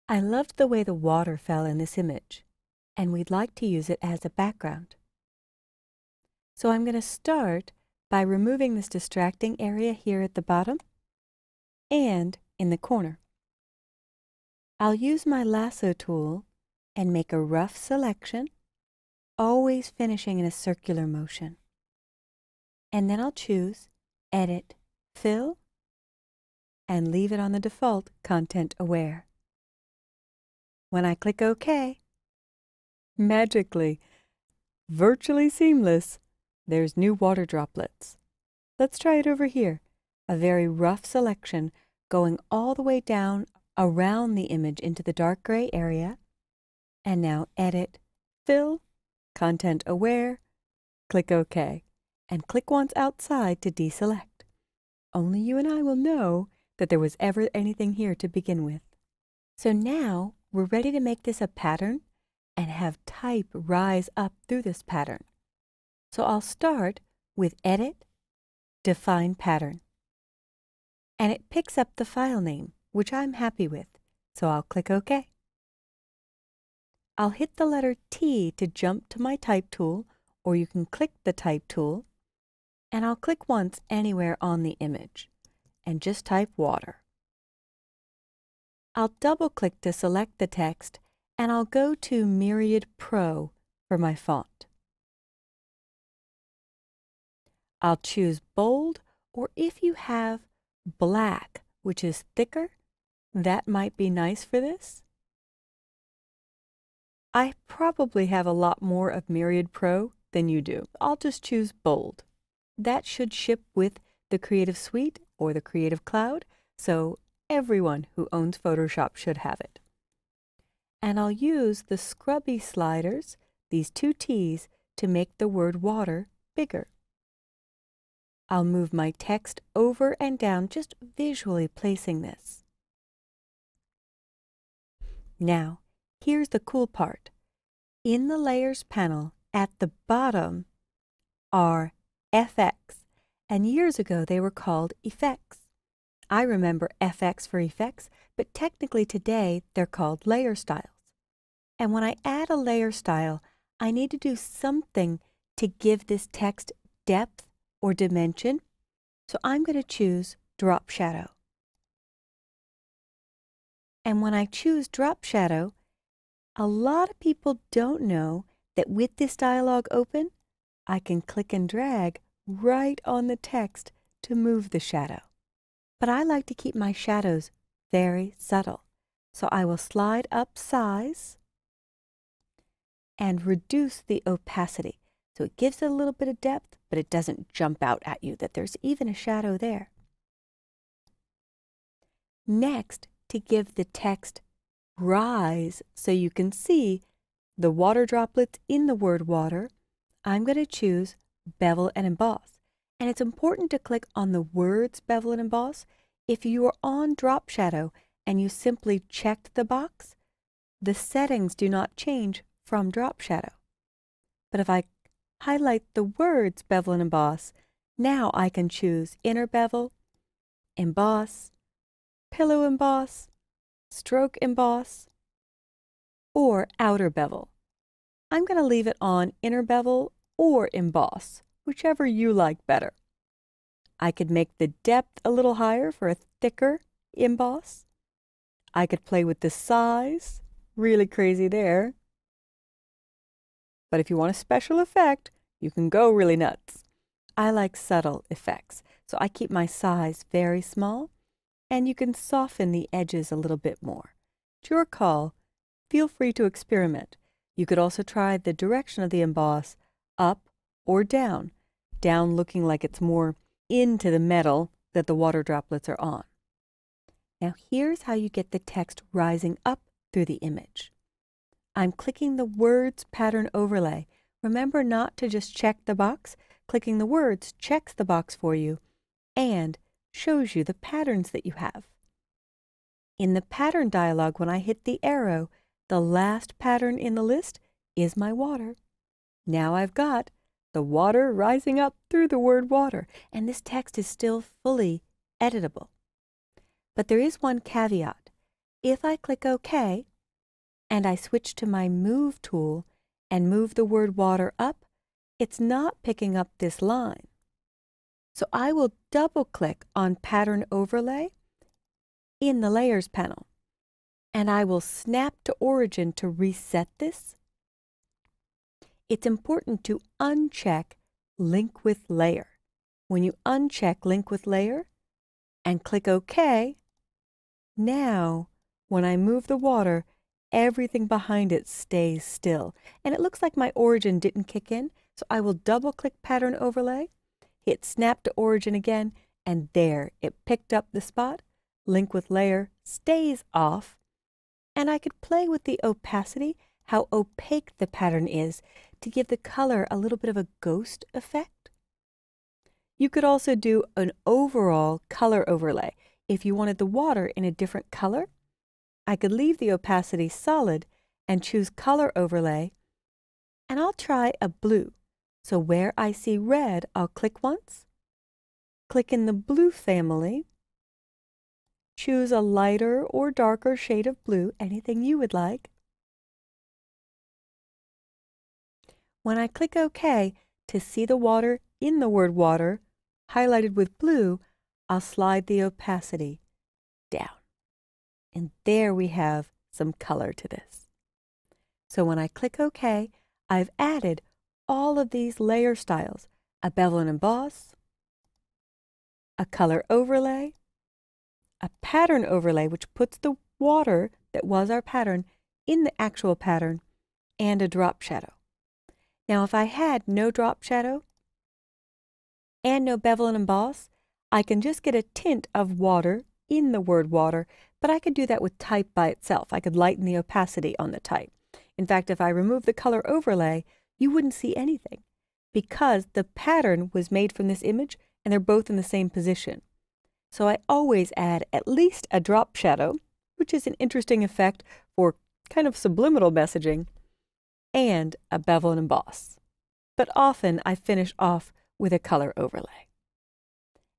I loved the way the water fell in this image, and we'd like to use it as a background. So I'm going to start by removing this distracting area here at the bottom and in the corner. I'll use my lasso tool and make a rough selection, always finishing in a circular motion. And then I'll choose Edit, Fill, and leave it on the default Content Aware. When I click OK, magically, virtually seamless, there's new water droplets. Let's try it over here. A very rough selection going all the way down around the image into the dark gray area. And now Edit, Fill, Content Aware, click OK, and click once outside to deselect. Only you and I will know that there was ever anything here to begin with. So now we're ready to make this a pattern and have type rise up through this pattern. So I'll start with Edit, Define Pattern. And it picks up the file name, which I'm happy with, so I'll click OK. I'll hit the letter T to jump to my type tool, or you can click the type tool, and I'll click once anywhere on the image, and just type water. I'll double-click to select the text, and I'll go to Myriad Pro for my font. I'll choose bold, or if you have black, which is thicker, that might be nice for this. I probably have a lot more of Myriad Pro than you do. I'll just choose bold. That should ship with the Creative Suite or the Creative Cloud, so everyone who owns Photoshop should have it. And I'll use the scrubby sliders, these two T's, to make the word water bigger. I'll move my text over and down, just visually placing this. Now, here's the cool part. In the Layers panel, at the bottom, are FX, and years ago they were called Effects. I remember FX for Effects, but technically today they're called Layer Styles. And when I add a layer style, I need to do something to give this text depth or dimension, so I'm going to choose Drop Shadow. And when I choose Drop Shadow, a lot of people don't know that with this dialog open, I can click and drag right on the text to move the shadow. But I like to keep my shadows very subtle, so I will slide up size and reduce the opacity. So it gives it a little bit of depth, but it doesn't jump out at you that there's even a shadow there. Next, to give the text rise so you can see the water droplets in the word water, I'm going to choose Bevel and Emboss. And it's important to click on the words Bevel and Emboss. If you are on Drop Shadow and you simply checked the box, the settings do not change from Drop Shadow. But if I highlight the words Bevel and Emboss, now I can choose Inner Bevel, Emboss, Pillow Emboss, Stroke Emboss, or Outer Bevel. I'm going to leave it on Inner Bevel or Emboss, whichever you like better. I could make the depth a little higher for a thicker emboss. I could play with the size, really crazy there. But if you want a special effect, you can go really nuts. I like subtle effects, so I keep my size very small, and you can soften the edges a little bit more. It's your call. Feel free to experiment. You could also try the direction of the emboss up or down, down looking like it's more into the metal that the water droplets are on. Now here's how you get the text rising up through the image. I'm clicking the Words Pattern Overlay. Remember not to just check the box. Clicking the words checks the box for you and shows you the patterns that you have. In the pattern dialog, when I hit the arrow, the last pattern in the list is my water. Now I've got the water rising up through the word water, and this text is still fully editable. But there is one caveat. if I click OK and I switch to my Move tool and move the word water up, it's not picking up this line. So I will double-click on Pattern Overlay in the Layers panel, and I will snap to origin to reset this. It's important to uncheck Link with Layer. When you uncheck Link with Layer and click OK, now when I move the water, everything behind it stays still. And it looks like my origin didn't kick in, so I will double-click Pattern Overlay, hit Snap to Origin again, and there, it picked up the spot. Link with Layer stays off, and I could play with the opacity, how opaque the pattern is, to give the color a little bit of a ghost effect. You could also do an overall color overlay. If you wanted the water in a different color, I could leave the opacity solid and choose Color Overlay, and I'll try a blue. So where I see red, I'll click once, click in the blue family, choose a lighter or darker shade of blue, anything you would like. When I click OK, to see the water in the word water highlighted with blue, I'll slide the opacity down. And there we have some color to this. So when I click OK, I've added all of these layer styles, a bevel and emboss, a color overlay, a pattern overlay, which puts the water that was our pattern in the actual pattern, and a drop shadow. Now, if I had no drop shadow and no bevel and emboss, I can just get a tint of water in the word water, but I could do that with type by itself. I could lighten the opacity on the type. In fact, if I remove the color overlay, you wouldn't see anything because the pattern was made from this image and they're both in the same position. So I always add at least a drop shadow, which is an interesting effect for kind of subliminal messaging, and a bevel and emboss. But often I finish off with a color overlay.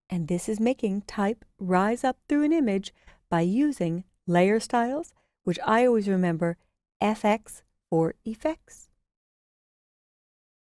And this is making type rise up through an image by using layer styles, which I always remember FX for effects.